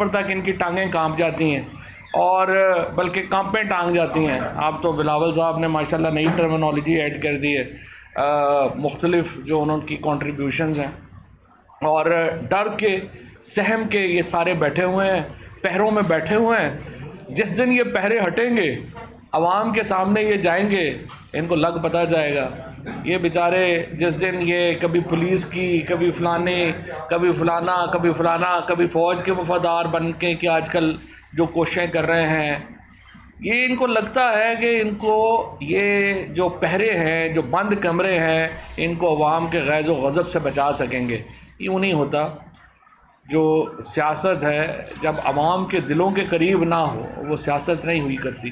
اوپر تک ان کی ٹانگیں کانپ جاتی ہیں اور بلکہ کانپیں ٹانگ جاتی ہیں. آپ تو بلاول صاحب نے ماشاءاللہ نئی ٹرمینالوجی ایڈ کر دی ہے, مختلف جو انہوں کی کنٹریبیوشنز ہیں, اور ڈر کے سہم کے یہ سارے بیٹھے ہوئے ہیں, پہروں میں بیٹھے ہوئے ہیں. جس دن یہ پہرے ہٹیں گے, عوام کے سامنے یہ جائیں گے, ان کو لگ پتہ جائے گا. یہ بیچارے جس دن یہ کبھی پولیس کی, کبھی فلانے, کبھی فلانا, کبھی فلانا, کبھی فوج کے وفادار بن کے کہ آج کل جو کوششیں کر رہے ہیں, یہ ان کو لگتا ہے کہ ان کو یہ جو پہرے ہیں, جو بند کمرے ہیں, ان کو عوام کے غیظ و غضب سے بچا سکیں گے. یوں نہیں ہوتا. جو سیاست ہے جب عوام کے دلوں کے قریب نہ ہو وہ سیاست نہیں ہوئی کرتی,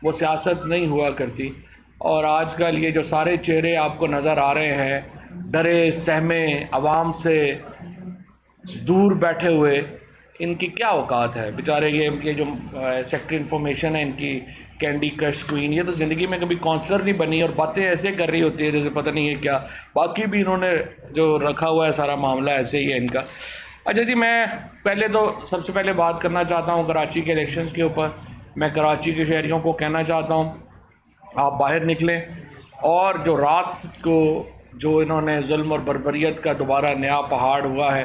وہ سیاست نہیں ہوا کرتی. اور آج کل یہ جو سارے چہرے آپ کو نظر آ رہے ہیں, ڈرے سہمے, عوام سے دور بیٹھے ہوئے, ان کی کیا اوقات ہے بیچارے. یہ جو سیکٹری انفارمیشن ہے ان کی, کینڈی کرش کوئین, یہ تو زندگی میں کبھی کونسلر نہیں بنی اور باتیں ایسے کر رہی ہوتی ہے جیسے پتہ نہیں ہے کیا. باقی بھی انہوں نے جو رکھا ہوا ہے سارا معاملہ ایسے ہی ہے ان کا. اچھا جی, میں پہلے تو سب سے پہلے بات کرنا چاہتا ہوں کراچی کے الیکشنز کے اوپر. میں کراچی کے شہریوں کو کہنا چاہتا ہوں آپ باہر نکلیں, اور جو رات کو جو انہوں نے ظلم اور بربریت کا دوبارہ نیا پہاڑ ہوا ہے,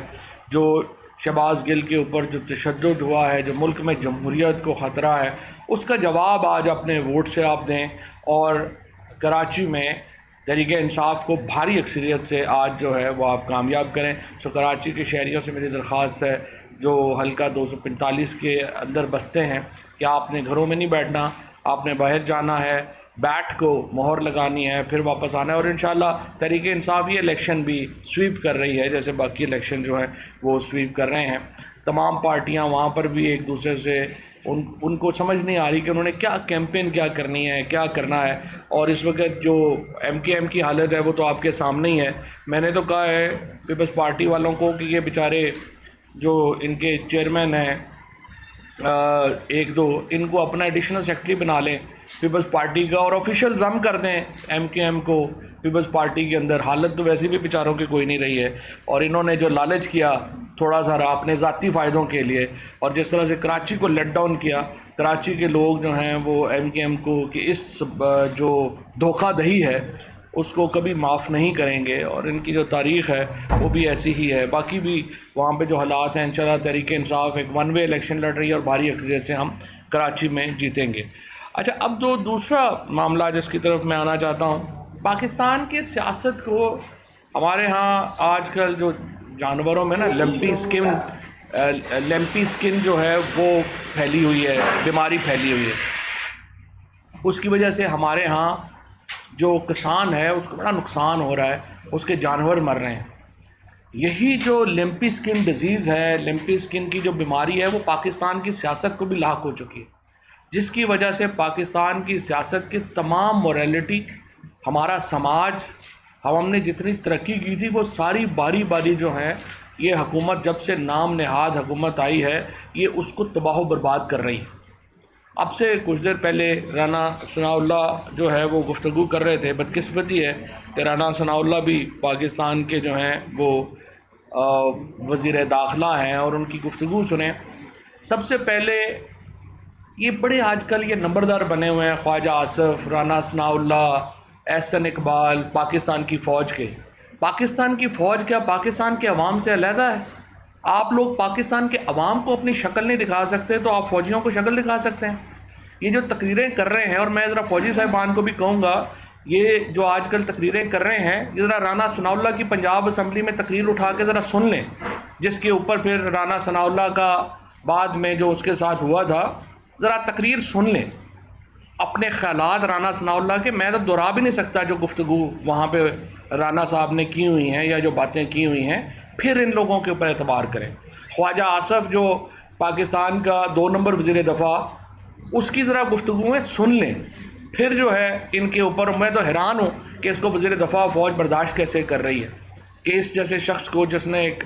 جو شہباز گل کے اوپر جو تشدد ہوا ہے, جو ملک میں جمہوریت کو خطرہ ہے, اس کا جواب آج اپنے ووٹ سے آپ دیں اور کراچی میں تحریک انصاف کو بھاری اکثریت سے آج جو ہے وہ آپ کامیاب کریں. سو کراچی کے شہریوں سے میری درخواست ہے جو حلقہ 245 کے اندر بستے ہیں کہ آپ نے گھروں میں نہیں بیٹھنا, آپ نے باہر جانا ہے, بیٹ کو مہر لگانی ہے, پھر واپس آنا ہے. اور انشاءاللہ تحریک انصاف یہ الیکشن بھی سویپ کر رہی ہے جیسے باقی الیکشن جو ہیں وہ سویپ کر رہے ہیں. تمام پارٹیاں وہاں پر بھی ایک دوسرے سے ان کو سمجھ نہیں آ رہی کہ انہوں نے کیا کیمپین کیا کرنی ہے, کیا کرنا ہے. اور اس وقت جو ایم کے ایم کی حالت ہے وہ تو آپ کے سامنے ہی ہے. میں نے تو کہا ہے پیپلز پارٹی والوں کو کہ یہ بیچارے جو ان کے چیئرمین ہیں ایک دو, ان کو اپنا ایڈیشنل سیکرٹری بنا لیں پیپلز پارٹی کا, اور آفیشیل ضم کر دیں ایم کے ایم کو پیپلز پارٹی کے اندر. حالت تو ویسے بھی بیچاروں کی کوئی نہیں رہی ہے, اور انہوں نے جو لالچ کیا تھوڑا سا اپنے ذاتی فائدوں کے لیے, اور جس طرح سے کراچی کو لیٹ ڈاؤن کیا, کراچی کے لوگ جو ہیں وہ ایم کے ایم کو کہ اس جو دھوکہ دہی ہے اس کو کبھی معاف نہیں کریں گے, اور ان کی جو تاریخ ہے وہ بھی ایسی ہی ہے. باقی بھی وہاں پہ جو حالات ہیں انشاءاللہ تحریک انصاف ایک ون وے الیکشن لڑ رہی ہے اور بھاری اکثریت سے ہم کراچی میں جیتیں گے. اچھا, اب دوسرا معاملہ جس کی طرف میں آنا چاہتا ہوں, پاکستان کی سیاست کو ہمارے ہاں آج کل جو جانوروں میں نا لیمپی سکن جو ہے وہ پھیلی ہوئی ہے, بیماری پھیلی ہوئی ہے. اس کی وجہ سے ہمارے ہاں جو کسان ہے اس کو بڑا نقصان ہو رہا ہے, اس کے جانور مر رہے ہیں. یہی جو لیمپی سکن ڈیزیز ہے, لیمپی سکن کی جو بیماری ہے, وہ پاکستان کی سیاست کو بھی لاحق ہو چکی ہے, جس کی وجہ سے پاکستان کی سیاست کی تمام موریلٹی, ہمارا سماج, ہم نے جتنی ترقی کی تھی وہ ساری باری باری جو ہیں یہ حکومت جب سے نام نہاد حکومت آئی ہے یہ اس کو تباہ و برباد کر رہی ہے. اب سے کچھ دیر پہلے رانا ثناء اللہ جو ہے وہ گفتگو کر رہے تھے. بدقسمتی ہے کہ رانا ثناء اللہ بھی پاکستان کے جو ہیں وہ وزیر داخلہ ہیں, اور ان کی گفتگو سنیں. سب سے پہلے یہ بڑے آج کل یہ نمبردار بنے ہوئے ہیں, خواجہ آصف, رانا ثناء اللہ, احسن اقبال, پاکستان کی فوج کے. پاکستان کی فوج کیا پاکستان کے عوام سے علیحدہ ہے؟ آپ لوگ پاکستان کے عوام کو اپنی شکل نہیں دکھا سکتے تو آپ فوجیوں کو شکل دکھا سکتے ہیں؟ یہ جو تقریریں کر رہے ہیں, اور میں ذرا فوجی صاحبان کو بھی کہوں گا, یہ جو آج کل تقریریں کر رہے ہیں, یہ ذرا رانا ثناء اللہ کی پنجاب اسمبلی میں تقریر اٹھا کے ذرا سن لیں, جس کے اوپر پھر رانا ثناء اللہ کا بعد میں جو اس کے ساتھ ہوا تھا, ذرا تقریر سن لیں اپنے خیالات رانا ثناء اللہ کے. میں تو دہرا بھی نہیں سکتا جو گفتگو وہاں پہ رانا صاحب نے کی ہوئی ہیں یا جو باتیں کی ہوئی ہیں, پھر ان لوگوں کے اوپر اعتبار کریں. خواجہ آصف جو پاکستان کا 2 نمبر وزیر دفاع, اس کی ذرا گفتگویں سن لیں, پھر جو ہے ان کے اوپر. میں تو حیران ہوں کہ اس کو وزیر دفاع فوج برداشت کیسے کر رہی ہے, کہ اس جیسے شخص کو جس نے ایک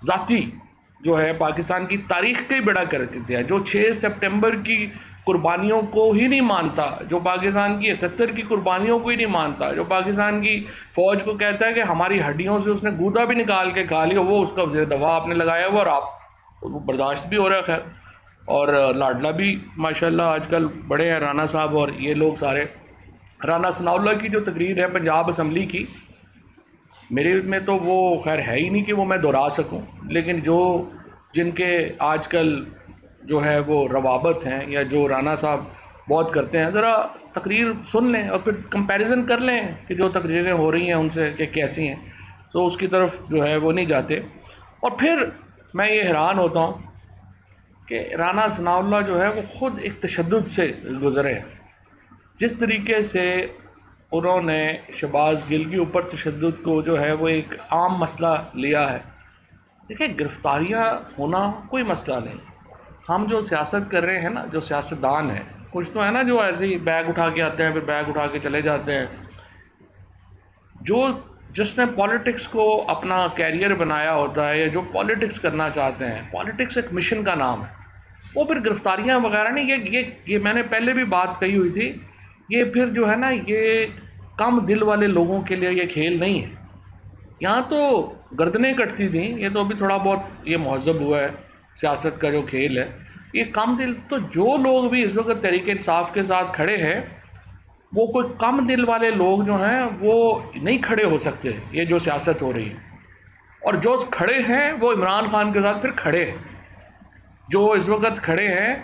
ذاتی جو ہے پاکستان کی تاریخ کا ہی بیڑا کر دیا, جو 6 سپٹمبر کی قربانیوں کو ہی نہیں مانتا, جو پاکستان کی 71 کی قربانیوں کو ہی نہیں مانتا, جو پاکستان کی فوج کو کہتا ہے کہ ہماری ہڈیوں سے اس نے گودا بھی نکال کے کھا لیا, وہ اس کا وزیر دفاع آپ نے لگایا ہوا. اور آپ وہ برداشت بھی ہو رہا ہے خیر. اور لاڈلا بھی ماشاءاللہ آج کل بڑے ہیں رانا صاحب اور یہ لوگ سارے. رانا ثناء اللہ کی جو تقریر ہے پنجاب اسمبلی کی، میرے میں تو وہ خیر ہے ہی نہیں کہ وہ میں دہرا سکوں، لیکن جن کے آج کل جو ہے وہ روابط ہیں یا جو رانا صاحب بہت کرتے ہیں، ذرا تقریر سن لیں اور پھر کمپیریزن کر لیں کہ جو تقریریں ہو رہی ہیں ان سے کہ کیسی ہیں، تو اس کی طرف جو ہے وہ نہیں جاتے. اور پھر میں یہ حیران ہوتا ہوں کہ رانا ثناء اللہ جو ہے وہ خود ایک تشدد سے گزرے ہیں. جس طریقے سے انہوں نے شہباز گل کے اوپر تشدد کو جو ہے وہ ایک عام مسئلہ لیا ہے. دیکھیں گرفتاریاں ہونا کوئی مسئلہ نہیں. ہم جو سیاست کر رہے ہیں نا، جو سیاستدان ہیں، کچھ تو ہے نا جو ایسے ہی بیگ اٹھا کے آتے ہیں پھر بیگ اٹھا کے چلے جاتے ہیں. جس نے پالیٹکس کو اپنا کیریئر بنایا ہوتا ہے یا جو پالیٹکس کرنا چاہتے ہیں، پالیٹکس ایک مشن کا نام ہے، وہ پھر گرفتاریاں وغیرہ نہیں. یہ میں نے پہلے بھی بات کہی ہوئی تھی، یہ پھر جو ہے نا یہ کم دل والے لوگوں کے لیے یہ کھیل نہیں ہے. یہاں تو گردنیں کٹتی تھیں، یہ تو ابھی تھوڑا بہت یہ مہذب ہوا ہے سیاست کا جو کھیل ہے. یہ کم دل تو جو لوگ بھی اس وقت تحریک انصاف کے ساتھ کھڑے ہیں، وہ کوئی کم دل والے لوگ جو ہیں وہ نہیں کھڑے ہو سکتے یہ جو سیاست ہو رہی ہے. اور جو کھڑے ہیں وہ عمران خان کے ساتھ پھر کھڑے ہیں. جو اس وقت کھڑے ہیں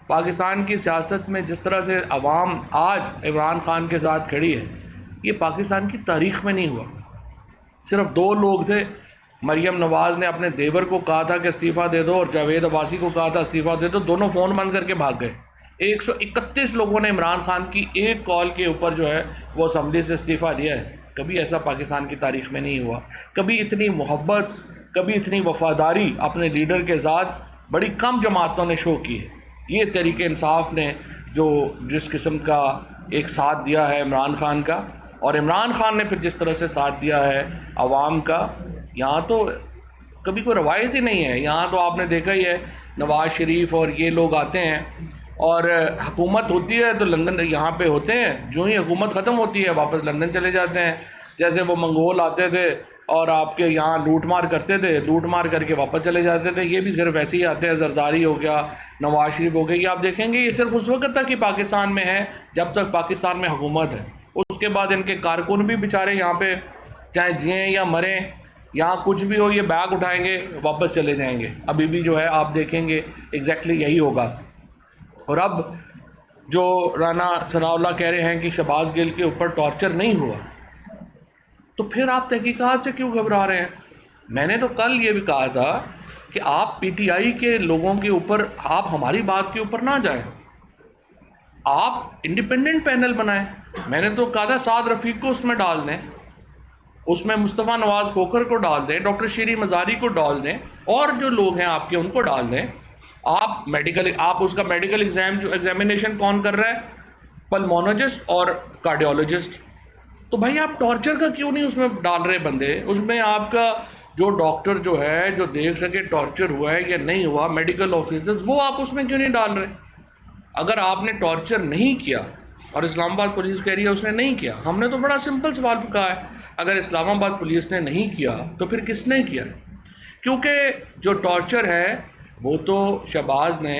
پاکستان کی سیاست میں، جس طرح سے عوام آج عمران خان کے ساتھ کھڑی ہے، یہ پاکستان کی تاریخ میں نہیں ہوا. صرف دو لوگ تھے، مریم نواز نے اپنے دیور کو کہا تھا کہ استعفیٰ دے دو اور جاوید عباسی کو کہا تھا استعفیٰ دے دو، دونوں فون بند کر کے بھاگ گئے. 131 لوگوں نے عمران خان کی ایک کال کے اوپر جو ہے وہ اسمبلی سے استعفیٰ دیا ہے. کبھی ایسا پاکستان کی تاریخ میں نہیں ہوا. کبھی اتنی محبت، کبھی اتنی وفاداری اپنے لیڈر کے ساتھ بڑی کم جماعتوں نے شو کی ہے. یہ تحریک انصاف نے جس قسم کا ایک ساتھ دیا ہے عمران خان کا، اور عمران خان نے پھر جس طرح سے ساتھ دیا ہے عوام کا، یہاں تو کبھی کوئی روایت ہی نہیں ہے. یہاں تو آپ نے دیکھا ہی ہے، نواز شریف اور یہ لوگ آتے ہیں اور حکومت ہوتی ہے تو لندن یہاں پہ ہوتے ہیں، جو ہی حکومت ختم ہوتی ہے واپس لندن چلے جاتے ہیں. جیسے وہ منگول آتے تھے اور آپ کے یہاں لوٹ مار کرتے تھے، لوٹ مار کر کے واپس چلے جاتے تھے. یہ بھی صرف ایسے ہی آتے ہیں. زرداری ہو گیا، نواز شریف ہو گیا، یہ آپ دیکھیں گے یہ صرف اس وقت تک ہی پاکستان میں ہے جب تک پاکستان میں حکومت ہے. اس کے بعد ان کے کارکن بھی بیچارے یہاں پہ چاہے جئیں یا مریں، یہاں کچھ بھی ہو، یہ بیگ اٹھائیں گے واپس چلے جائیں گے. ابھی بھی جو ہے آپ دیکھیں گے ایگزیکٹلی یہی ہوگا. اور اب جو رانا ثناء اللہ کہہ رہے ہیں کہ شہباز گل کے اوپر ٹارچر نہیں ہوا، تو پھر آپ تحقیقات سے کیوں گھبرا رہے ہیں؟ میں نے تو کل یہ بھی کہا تھا کہ آپ پی ٹی آئی کے لوگوں کے اوپر، آپ ہماری بات کے اوپر نہ جائیں، آپ انڈیپینڈنٹ پینل بنائیں. میں نے تو کہا تھا سعد رفیق کو اس میں ڈال دیں، اس میں مصطفیٰ نواز کھوکھر کو ڈال دیں، ڈاکٹر شیری مزاری کو ڈال دیں، اور جو لوگ ہیں آپ کے ان کو ڈال دیں. آپ اس کا میڈیکل ایگزامینیشن کون کر رہا ہے؟ پلمونولوجسٹ اور کارڈیولوجسٹ. تو بھائی آپ ٹارچر کا کیوں نہیں اس میں ڈال رہے بندے؟ اس میں آپ کا جو ڈاکٹر جو ہے جو دیکھ سکے ٹارچر ہوا ہے یا نہیں ہوا، میڈیکل آفیسرز، وہ آپ اس میں کیوں نہیں ڈال رہے؟ اگر آپ نے ٹارچر نہیں کیا اور اسلام آباد پولیس کہہ رہی ہے اس نے نہیں کیا، ہم نے تو بڑا سمپل سوال کہا ہے، اگر اسلام آباد پولیس نے نہیں کیا تو پھر کس نے کیا؟ کیونکہ جو ٹارچر ہے وہ تو شہباز نے،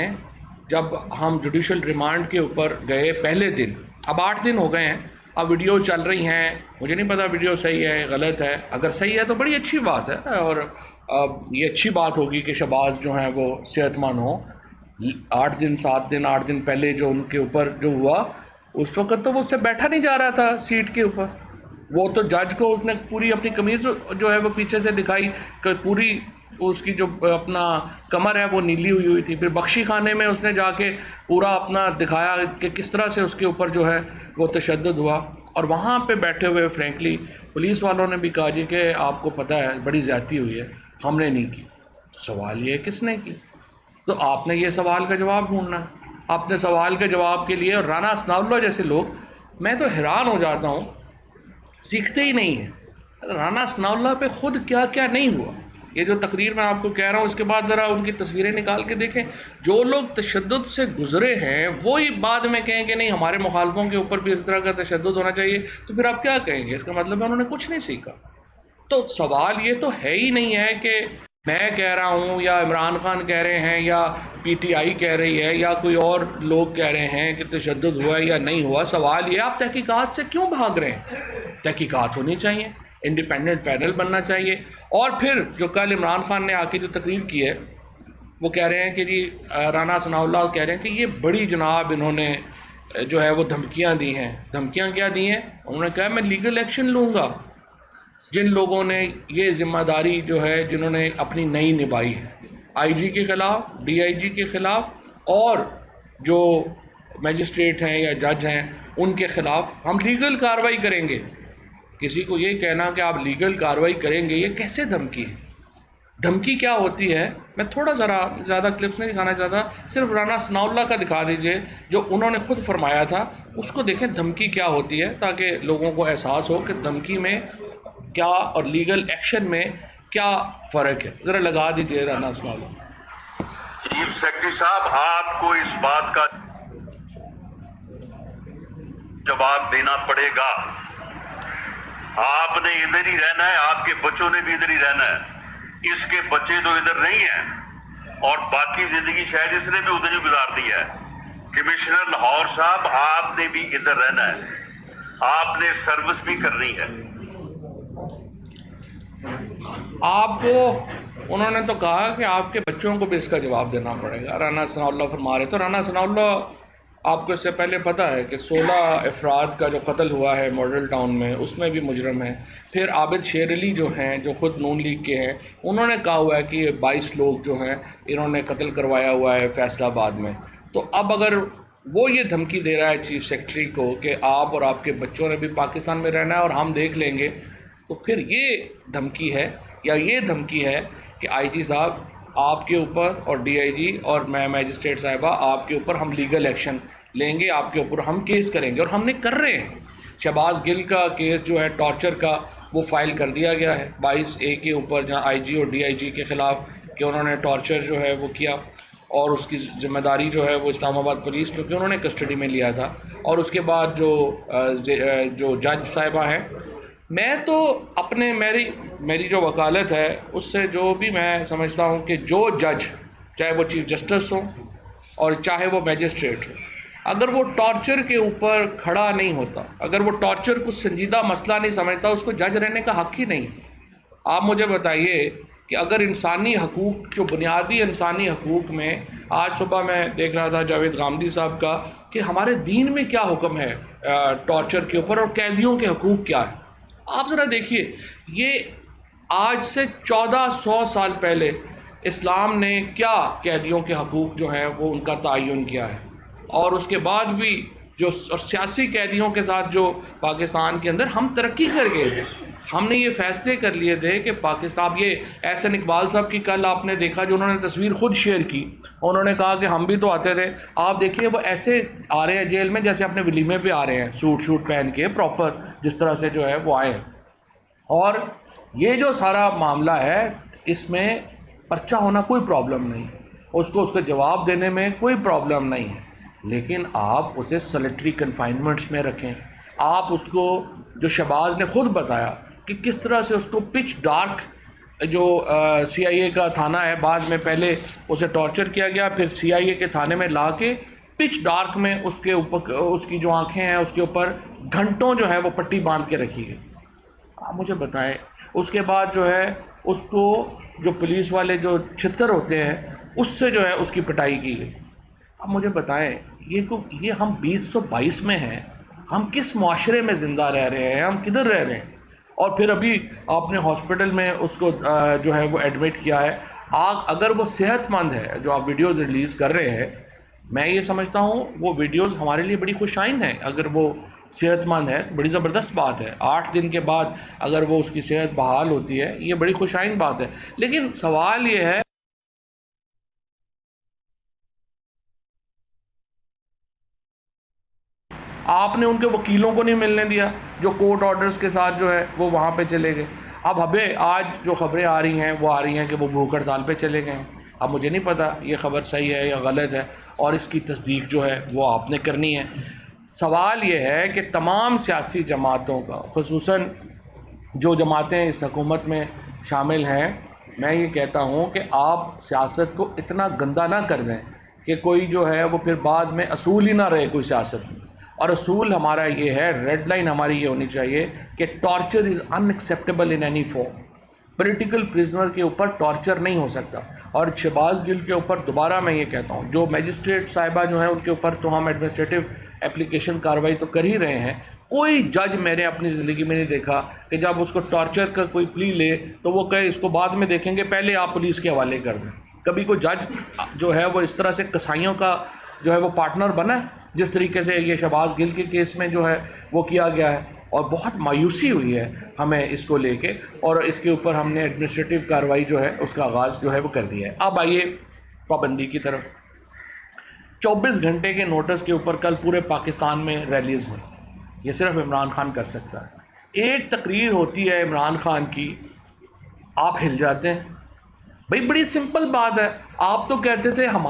جب ہم جوڈیشل ریمانڈ کے اوپر گئے پہلے دن، اب 8 دن ہو گئے ہیں، اب ویڈیو چل رہی ہیں، مجھے نہیں پتا ویڈیو صحیح ہے غلط ہے. اگر صحیح ہے تو بڑی اچھی بات ہے، اور یہ اچھی بات ہوگی کہ شہباز جو ہیں وہ صحت مند ہوں. 8 دن پہلے جو ان کے اوپر جو ہوا، اس وقت تو وہ اس سے بیٹھا نہیں جا رہا تھا سیٹ کے اوپر. وہ تو جج کو اس نے پوری اپنی قمیض جو ہے وہ پیچھے سے دکھائی کہ پوری اس کی جو اپنا کمر ہے وہ نیلی ہوئی تھی. پھر بخشی خانے میں اس نے جا کے پورا اپنا دکھایا کہ کس طرح سے اس کے اوپر جو ہے وہ تشدد ہوا. اور وہاں پہ بیٹھے ہوئے فرینکلی پولیس والوں نے بھی کہا جی کہ آپ کو پتہ ہے بڑی زیادتی ہوئی ہے، ہم نے نہیں کی. سوال یہ کس نے کی؟ تو آپ نے یہ سوال کا جواب ڈھونڈنا ہے. اپنے سوال کے جواب کے لیے رانا ثناء اللہ جیسے لوگ، میں تو حیران ہو جاتا ہوں، سیکھتے ہی نہیں ہیں. رانا ثناء اللہ پہ خود کیا کیا نہیں ہوا. یہ جو تقریر میں آپ کو کہہ رہا ہوں، اس کے بعد ذرا ان کی تصویریں نکال کے دیکھیں. جو لوگ تشدد سے گزرے ہیں وہی بعد میں کہیں کہ نہیں ہمارے مخالفوں کے اوپر بھی اس طرح کا تشدد ہونا چاہیے، تو پھر آپ کیا کہیں گے؟ اس کا مطلب ہے انہوں نے کچھ نہیں سیکھا. تو سوال یہ تو ہے ہی نہیں ہے کہ میں کہہ رہا ہوں یا عمران خان کہہ رہے ہیں یا پی ٹی آئی کہہ رہی ہے یا کوئی اور لوگ کہہ رہے ہیں کہ تشدد ہوا ہے یا نہیں ہوا، سوال یہ آپ تحقیقات سے کیوں بھاگ رہے ہیں؟ تحقیقات ہونی چاہیے، انڈیپینڈنٹ پینل بننا چاہیے۔ اور پھر جو کل عمران خان نے آ کے جو تقریر کی ہے، وہ کہہ رہے ہیں کہ جی رانا ثناء اللہ کہہ رہے ہیں کہ یہ بڑی جناب انہوں نے جو ہے وہ دھمکیاں دی ہیں۔ دھمکیاں کیا دی ہیں؟ انہوں نے کہا میں لیگل ایکشن لوں گا جن لوگوں نے یہ ذمہ داری جو ہے جنہوں نے اپنی نہیں نبھائی ہے، آئی جی کے خلاف، ڈی آئی جی کے خلاف، اور جو میجسٹریٹ ہیں یا جج ہیں ان کے خلاف ہم لیگل کارروائی کریں گے۔ کسی کو یہ کہنا کہ آپ لیگل کارروائی کریں گے، یہ کیسے دھمکی ہے؟ دھمکی کیا ہوتی ہے؟ میں تھوڑا ذرا زیادہ کلپس نہیں دکھانا چاہتا، صرف رانا ثناء اللہ کا دکھا دیجئے جو انہوں نے خود فرمایا تھا، اس کو دیکھیں دھمکی کیا ہوتی ہے، تاکہ لوگوں کو احساس ہو کہ دھمکی میں کیا اور لیگل ایکشن میں کیا فرق ہے۔ ذرا لگا دیجئے رانا ثناء اللہ۔ چیف سیکرٹری صاحب، آپ کو اس بات کا جواب دینا پڑے گا۔ آپ نے ادھر ہی رہنا ہے، آپ کے بچوں نے بھی ادھر ہی رہنا ہے۔ اس کے بچے تو ادھر نہیں ہیں اور باقی زندگی شاید اس نے بھی ادھر ہی گزار دی ہے۔ کمشنر لاہور صاحب، آپ نے بھی ادھر رہنا ہے، آپ نے سروس بھی کرنی ہے۔ آپ کو انہوں نے تو کہا کہ آپ کے بچوں کو بھی اس کا جواب دینا پڑے گا، رانا ثناء اللہ فرما رہے۔ تو رانا ثناء اللہ آپ کو اس سے پہلے پتہ ہے کہ 16 افراد کا جو قتل ہوا ہے ماڈل ٹاؤن میں، اس میں بھی مجرم ہیں۔ پھر عابد شیر علی جو ہیں، جو خود نون لیگ کے ہیں، انہوں نے کہا ہوا ہے کہ یہ 22 لوگ جو ہیں انہوں نے قتل کروایا ہوا ہے فیصل آباد میں۔ تو اب اگر وہ یہ دھمکی دے رہا ہے چیف سیکرٹری کو کہ آپ اور آپ کے بچوں نے بھی پاکستان میں رہنا ہے اور ہم دیکھ لیں گے، تو پھر یہ دھمکی ہے یا یہ دھمکی ہے کہ آئی جی صاحب آپ کے اوپر اور ڈی آئی جی اور میں میجسٹریٹ صاحبہ آپ کے اوپر ہم لیگل ایکشن لیں گے، آپ کے اوپر ہم کیس کریں گے، اور ہم نے کر رہے ہیں۔ شہباز گل کا کیس جو ہے ٹارچر کا، وہ فائل کر دیا گیا ہے 22A کے اوپر، جہاں آئی جی اور ڈی آئی جی کے خلاف کہ انہوں نے ٹارچر جو ہے وہ کیا، اور اس کی ذمہ داری جو ہے وہ اسلام آباد پولیس، کیونکہ انہوں نے کسٹڈی میں لیا تھا۔ اور اس کے بعد جو جج صاحبہ ہیں، میں تو اپنے میری جو وکالت ہے اس سے جو بھی میں سمجھتا ہوں کہ جو جج، چاہے وہ چیف جسٹس ہو اور چاہے وہ میجسٹریٹ ہو، اگر وہ ٹارچر کے اوپر کھڑا نہیں ہوتا، اگر وہ ٹارچر کو سنجیدہ مسئلہ نہیں سمجھتا، اس کو جج رہنے کا حق ہی نہیں۔ آپ مجھے بتائیے کہ اگر انسانی حقوق، جو بنیادی انسانی حقوق میں، آج صبح میں دیکھ رہا تھا جاوید غامدی صاحب کا کہ ہمارے دین میں کیا حکم ہے ٹارچر کے اوپر اور قیدیوں کے حقوق کیا ہے۔ آپ ذرا دیکھیے، یہ آج سے 1400 سال پہلے اسلام نے کیا قیدیوں کے حقوق جو ہیں وہ ان کا تعین کیا ہے، اور اس کے بعد بھی جو سیاسی قیدیوں کے ساتھ جو پاکستان کے اندر ہم ترقی کر گئے تھے، ہم نے یہ فیصلے کر لیے تھے کہ پاکستان، یہ احسن اقبال صاحب کی کل آپ نے دیکھا جو انہوں نے تصویر خود شیئر کی، انہوں نے کہا کہ ہم بھی تو آتے تھے۔ آپ دیکھیے وہ ایسے آ رہے ہیں جیل میں جیسے اپنے ولیمے پہ آ رہے ہیں، سوٹ پہن کے پراپر جس طرح سے جو ہے وہ آئے ہیں۔ اور یہ جو سارا معاملہ ہے، اس میں پرچہ ہونا کوئی پرابلم نہیں، اس کا جواب دینے میں کوئی پرابلم نہیں ہے، لیکن آپ اسے سلیٹری کنفائنمنٹس میں رکھیں۔ آپ اس کو، جو شہباز نے خود بتایا کہ کس طرح سے اس کو پچ ڈارک، جو سی آئی اے کا تھانہ ہے، بعد میں پہلے اسے ٹارچر کیا گیا، پھر سی آئی اے کے تھانے میں لا کے پچ ڈارک میں اس کے اوپر، اس کی جو آنکھیں ہیں اس کے اوپر گھنٹوں جو ہے وہ پٹی باندھ کے رکھی گئی۔ آپ مجھے بتائیں، اس کے بعد جو ہے اس کو جو پولیس والے جو چھتر ہوتے ہیں اس سے جو ہے اس کی پٹائی کی گئی۔ اب مجھے بتائیں، یہ ہم 2022 میں ہیں، ہم کس معاشرے میں زندہ رہ رہے ہیں، ہم کدھر رہ رہے ہیں؟ اور پھر ابھی آپ نے ہاسپٹل میں اس کو جو ہے وہ ایڈمٹ کیا ہے۔ اگر وہ صحت مند ہے، جو آپ ویڈیوز ریلیز کر رہے ہیں، میں یہ سمجھتا ہوں وہ ویڈیوز ہمارے لیے بڑی خوش آئند ہیں۔ اگر وہ صحت مند ہے، بڑی زبردست بات ہے۔ 8 دن کے بعد اگر وہ اس کی صحت بحال ہوتی ہے، یہ بڑی خوش آئند بات ہے۔ لیکن سوال یہ ہے، آپ نے ان کے وکیلوں کو نہیں ملنے دیا جو کورٹ آرڈرز کے ساتھ جو ہے وہ وہاں پہ چلے گئے۔ اب آج جو خبریں آ رہی ہیں وہ آ رہی ہیں کہ وہ بھوک ہڑتال پہ چلے گئے ہیں۔ اب مجھے نہیں پتا یہ خبر صحیح ہے یا غلط ہے، اور اس کی تصدیق جو ہے وہ آپ نے کرنی ہے۔ سوال یہ ہے کہ تمام سیاسی جماعتوں کا، خصوصاً جو جماعتیں اس حکومت میں شامل ہیں، میں یہ کہتا ہوں کہ آپ سیاست کو اتنا گندا نہ کر دیں کہ کوئی جو ہے وہ پھر بعد میں اصول ہی نہ رہے کوئی سیاست میں. اور اصول ہمارا یہ ہے, ریڈ لائن ہماری یہ ہونی چاہیے کہ torture is in acceptable in any form. Political prisoner کے اوپر ٹارچر نہیں ہو سکتا. اور شہباز گل کے اوپر دوبارہ میں یہ کہتا ہوں, جو میجسٹریٹ صاحبہ جو ہیں ان کے اوپر تو ہم ایڈمنسٹریٹو اپلیکیشن کارروائی تو کر ہی رہے ہیں. کوئی جج میں نے اپنی زندگی میں نہیں دیکھا کہ جب اس کو ٹارچر کا کوئی پلی لے تو وہ کہے اس کو بعد میں دیکھیں گے, پہلے آپ پولیس کے حوالے کر دیں. کبھی کوئی جج جو ہے وہ اس طرح سے کسائیوں کا جو ہے وہ پارٹنر بنا ہے جس طریقے سے یہ شہباز گل کے کیس میں جو ہے وہ کیا گیا ہے. اور بہت مایوسی ہوئی ہے ہمیں اس کو لے کے, اور اس کے اوپر ہم نے ایڈمنسٹریٹو کارروائی جو ہے اس کا آغاز جو ہے وہ کر دیا ہے. اب آئیے پابندی کی طرف. 24 گھنٹے کے نوٹس کے اوپر کل پورے پاکستان میں ریلیز ہوئی. یہ صرف عمران خان کر سکتا ہے. ایک تقریر ہوتی ہے عمران خان کی, آپ ہل جاتے ہیں. بھئی بڑی سمپل بات ہے. آپ تو کہتے تھے ہم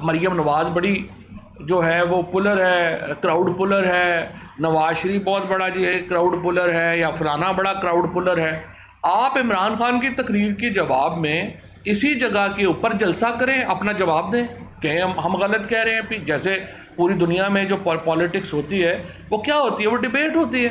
مریم نواز بڑی جو ہے وہ پولر ہے, کراؤڈ پولر ہے, نواز شریف بہت بڑا جی ہے کراؤڈ پولر ہے, یا فلانا بڑا کراؤڈ پولر ہے. آپ عمران خان کی تقریر کے جواب میں اسی جگہ کے اوپر جلسہ کریں, اپنا جواب دیں کہ ہم غلط کہہ رہے ہیں. پھر جیسے پوری دنیا میں جو پالیٹکس ہوتی ہے وہ کیا ہوتی ہے, وہ ڈیبیٹ ہوتی ہے.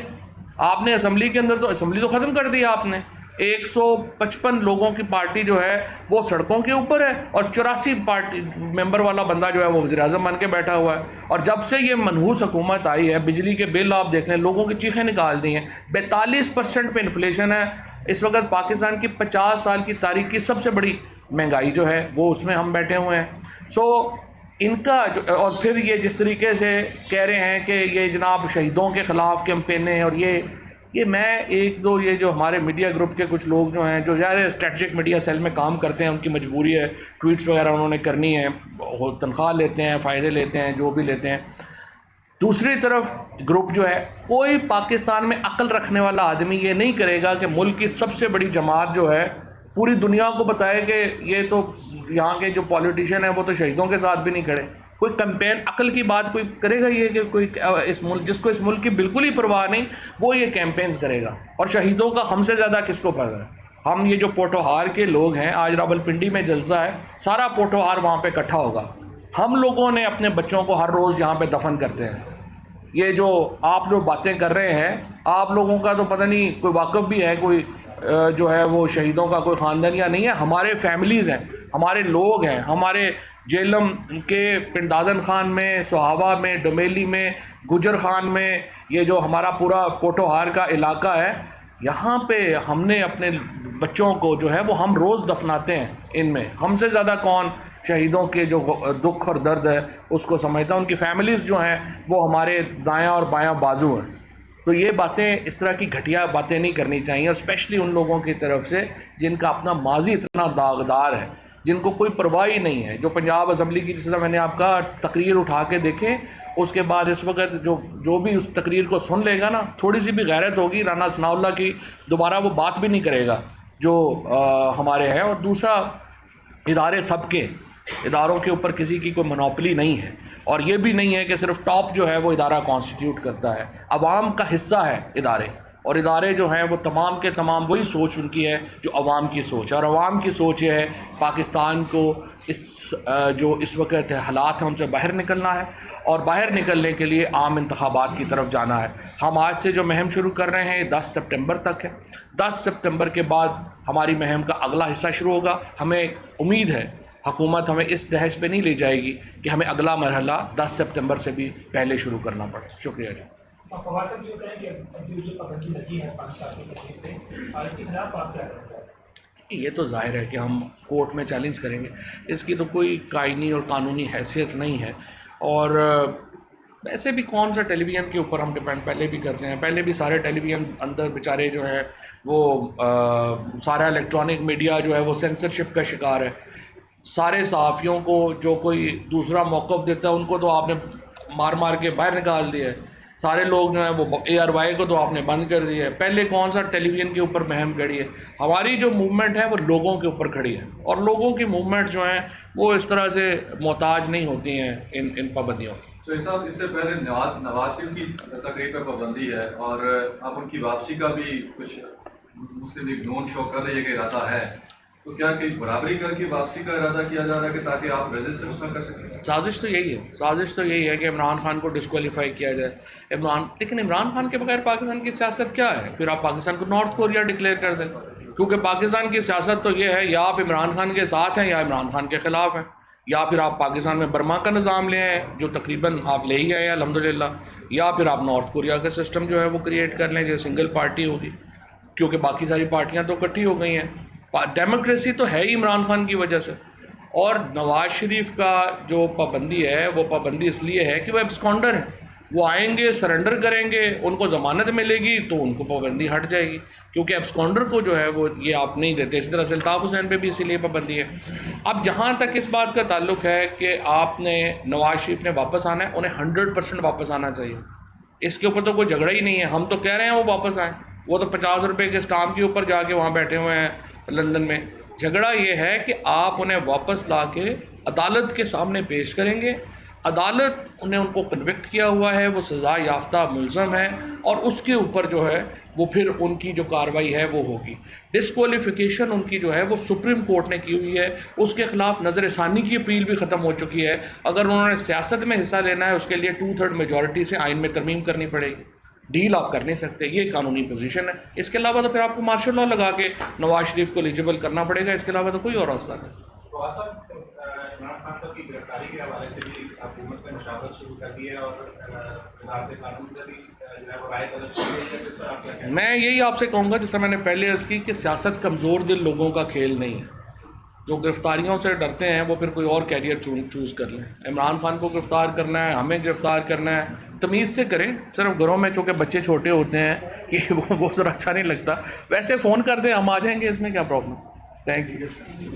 آپ نے اسمبلی کے اندر تو اسمبلی تو ختم کر دی آپ نے. 155 لوگوں کی پارٹی جو ہے وہ سڑکوں کے اوپر ہے, اور 84 پارٹی ممبر والا بندہ جو ہے وہ وزیر اعظم بن کے بیٹھا ہوا ہے. اور جب سے یہ منحوس حکومت آئی ہے, بجلی کے بل آپ دیکھ لیں, لوگوں کی چیخیں نکال دی ہیں. 42% پہ انفلیشن ہے اس وقت. پاکستان کی 50 سال کی تاریخ کی سب سے بڑی مہنگائی جو ہے وہ اس میں ہم بیٹھے ہوئے ہیں. سو ان کا اور پھر یہ جس طریقے سے کہہ رہے ہیں کہ یہ جناب شہیدوں کے خلاف کیمپینیں, اور یہ میں ایک دو یہ جو ہمارے میڈیا گروپ کے کچھ لوگ جو ہیں جو ظاہر اسٹریٹجک میڈیا سیل میں کام کرتے ہیں, ان کی مجبوری ہے, ٹویٹس وغیرہ انہوں نے کرنی ہے, تنخواہ لیتے ہیں, فائدے لیتے ہیں, جو بھی لیتے ہیں. دوسری طرف گروپ جو ہے, کوئی پاکستان میں عقل رکھنے والا آدمی یہ نہیں کرے گا کہ ملک کی سب سے بڑی جماعت جو ہے پوری دنیا کو بتائے کہ یہ تو یہاں کے جو پولیٹیشین ہیں وہ تو شہیدوں کے ساتھ بھی نہیں کھڑے. کوئی کمپین عقل کی بات کوئی کرے گا یہ کہ کوئی اس ملک جس کو اس ملک کی بالکل ہی پرواہ نہیں وہ یہ کیمپینز کرے گا. اور شہیدوں کا ہم سے زیادہ کس کو پتہ ہے؟ ہم یہ جو پوٹوہار کے لوگ ہیں, آج راولپنڈی میں جلسہ ہے, سارا پوٹوہار وہاں پہ اکٹھا ہوگا. ہم لوگوں نے اپنے بچوں کو ہر روز یہاں پہ دفن کرتے ہیں. یہ جو آپ لوگ باتیں کر رہے ہیں, آپ لوگوں کا تو پتہ نہیں کوئی واقف بھی ہے کوئی جو ہے وہ شہیدوں کا کوئی خاندان یا نہیں ہے. ہمارے فیملیز ہیں, ہمارے لوگ ہیں, ہمارے جیلم کے پنڈازن خان میں, سہاوا میں, ڈومیلی میں, گجر خان میں, یہ جو ہمارا پورا پوٹوہار کا علاقہ ہے, یہاں پہ ہم نے اپنے بچوں کو جو ہے وہ ہم روز دفناتے ہیں. ان میں ہم سے زیادہ کون شہیدوں کے جو دکھ اور درد ہے اس کو سمجھتا ہے. ان کی فیملیز جو ہیں وہ ہمارے دایاں اور بایاں بازو ہیں. تو یہ باتیں, اس طرح کی گھٹیا باتیں نہیں کرنی چاہیے, اور اسپیشلی ان لوگوں کی طرف سے جن کا اپنا ماضی اتنا داغدار ہے, جن کو کوئی پرواہ ہی نہیں ہے. جو پنجاب اسمبلی کی جس طرح میں نے آپ کا تقریر اٹھا کے دیکھیں, اس کے بعد اس وقت جو بھی اس تقریر کو سن لے گا نا, تھوڑی سی بھی غیرت ہوگی رانا ثناء اللہ کی, دوبارہ وہ بات بھی نہیں کرے گا جو ہمارے ہیں. اور دوسرا, ادارے سب کے, اداروں کے اوپر کسی کی کوئی منوپلی نہیں ہے, اور یہ بھی نہیں ہے کہ صرف ٹاپ جو ہے وہ ادارہ کانسٹیٹیوٹ کرتا ہے. عوام کا حصہ ہے ادارے, اور ادارے جو ہیں وہ تمام کے تمام وہی سوچ ان کی ہے جو عوام کی سوچ ہے. اور عوام کی سوچ یہ ہے پاکستان کو جو اس وقت حالات ہیں ان سے باہر نکلنا ہے, اور باہر نکلنے کے لیے عام انتخابات کی طرف جانا ہے. ہم آج سے جو مہم شروع کر رہے ہیں یہ 10 سپٹمبر تک ہے. 10 سپٹمبر کے بعد ہماری مہم کا اگلا حصہ شروع ہوگا. ہمیں امید ہے حکومت ہمیں اس دہش پہ نہیں لے جائے گی کہ ہمیں اگلا مرحلہ 10 سپتمبر سے بھی پہلے شروع کرنا پڑے. شکریہ جی. یہ تو ظاہر ہے کہ ہم کورٹ میں چیلنج کریں گے, اس کی تو کوئی قائنی اور قانونی حیثیت نہیں ہے. اور ویسے بھی کون سا ٹیلی ویژن کے اوپر ہم ڈپینڈ پہلے بھی کرتے ہیں, پہلے بھی سارے ٹیلی ویژن اندر بیچارے جو ہیں وہ سارا الیکٹرانک میڈیا جو ہے وہ سینسرشپ کا شکار ہے. سارے صحافیوں کو جو کوئی دوسرا موقف دیتا ہے ان کو تو آپ نے مار کے باہر نکال دیا ہے. سارے لوگ جو ہیں وہ ARY کو تو آپ نے بند کر دیا ہے. پہلے کون سا ٹیلی ویژن کے اوپر مہم کھڑی ہے؟ ہماری جو موومنٹ ہے وہ لوگوں کے اوپر کھڑی ہے, اور لوگوں کی موومنٹ جو ہیں وہ اس طرح سے محتاج نہیں ہوتی ہیں ان پابندیوں. تو صاحب اس سے پہلے نواز شریف کی تقریر پہ پابندی ہے, اور اب ان کی واپسی کا بھی کچھ مسلم لیگ نون شو کر رہی ہے کہ ارادہ ہے, تو کیا کہیں برابری کر کے واپسی کا ارادہ کیا جا رہا ہے کہ تاکہ آپ ریزسٹنس نہ کر سکیں؟ سازش تو یہی ہے کہ عمران خان کو ڈسکوالیفائی کیا جائے. لیکن عمران خان کے بغیر پاکستان کی سیاست کیا ہے؟ پھر آپ پاکستان کو نارتھ کوریا ڈکلیئر کر دیں، کیونکہ پاکستان کی سیاست تو یہ ہے یا آپ عمران خان کے ساتھ ہیں یا عمران خان کے خلاف ہیں، یا پھر آپ پاکستان میں برما کا نظام لے آئیں جو تقریباً آپ لے ہی آئے الحمدللہ، یا پھر آپ نارتھ کوریا کا سسٹم جو ہے وہ کریٹ کر لیں جو سنگل پارٹی ہوگی، کیونکہ باقی ساری پارٹیاں تو اکٹھی ہو گئی ہیں. ڈیموکریسی تو ہے ہی عمران خان کی وجہ سے. اور نواز شریف کا جو پابندی ہے وہ پابندی اس لیے ہے کہ وہ ایبسکانڈر ہیں، وہ آئیں گے سرنڈر کریں گے، ان کو ضمانت ملے گی تو ان کو پابندی ہٹ جائے گی، کیونکہ ایبسکانڈر کو جو ہے وہ یہ آپ نہیں دیتے. اسی طرح سے الطاف حسین پہ بھی اسی لیے پابندی ہے. اب جہاں تک اس بات کا تعلق ہے کہ آپ نے نواز شریف نے واپس آنا ہے، انہیں 100% واپس آنا چاہیے. اس کے اوپر تو کوئی جھگڑا ہی نہیں ہے. ہم تو کہہ رہے ہیں وہ واپس آئیں، وہ تو 50 روپے کے اسٹامپ کے اوپر جا کے وہاں بیٹھے ہوئے ہیں لندن میں. جھگڑا یہ ہے کہ آپ انہیں واپس لا کے عدالت کے سامنے پیش کریں گے. عدالت نے ان کو کنوکٹ کیا ہوا ہے، وہ سزا یافتہ ملزم ہے، اور اس کے اوپر جو ہے وہ پھر ان کی جو کارروائی ہے وہ ہوگی. ڈسکوالیفیکیشن ان کی جو ہے وہ سپریم کورٹ نے کی ہوئی ہے، اس کے خلاف نظر ثانی کی اپیل بھی ختم ہو چکی ہے. اگر انہوں نے سیاست میں حصہ لینا ہے اس کے لیے 2/3 میجورٹی سے آئین میں ترمیم کرنی پڑے گی. ڈیل آپ کر نہیں سکتے، یہ قانونی پوزیشن ہے. اس کے علاوہ تو پھر آپ کو مارشل لاء لگا کے نواز شریف کو ایلیجیبل کرنا پڑے گا. اس کے علاوہ تو کوئی اور راستہ نہیں. عمران خان صاحب کی گرفتاری کے حوالے سے بھی حکومت نے مشاورت شروع کر دی ہے اور وزارت قانون سے بھی رائے طلب کی گئی ہے. جس پر آپ کیا کہیں گے؟ میں یہی آپ سے کہوں گا، جس طرح میں نے پہلے عرض کی کہ سیاست کمزور دل لوگوں کا کھیل نہیں ہے. جو گرفتاریوں سے ڈرتے ہیں وہ پھر کوئی اور کیریئر چوز کر لیں. عمران خان کو گرفتار کرنا ہے، ہمیں گرفتار کرنا ہے، تمیز سے کریں. صرف گھروں میں چونکہ بچے چھوٹے ہوتے ہیں کہ وہ ذرا اچھا نہیں لگتا، ویسے فون کر دیں ہم آ جائیں گے، اس میں کیا پرابلم. Thank you.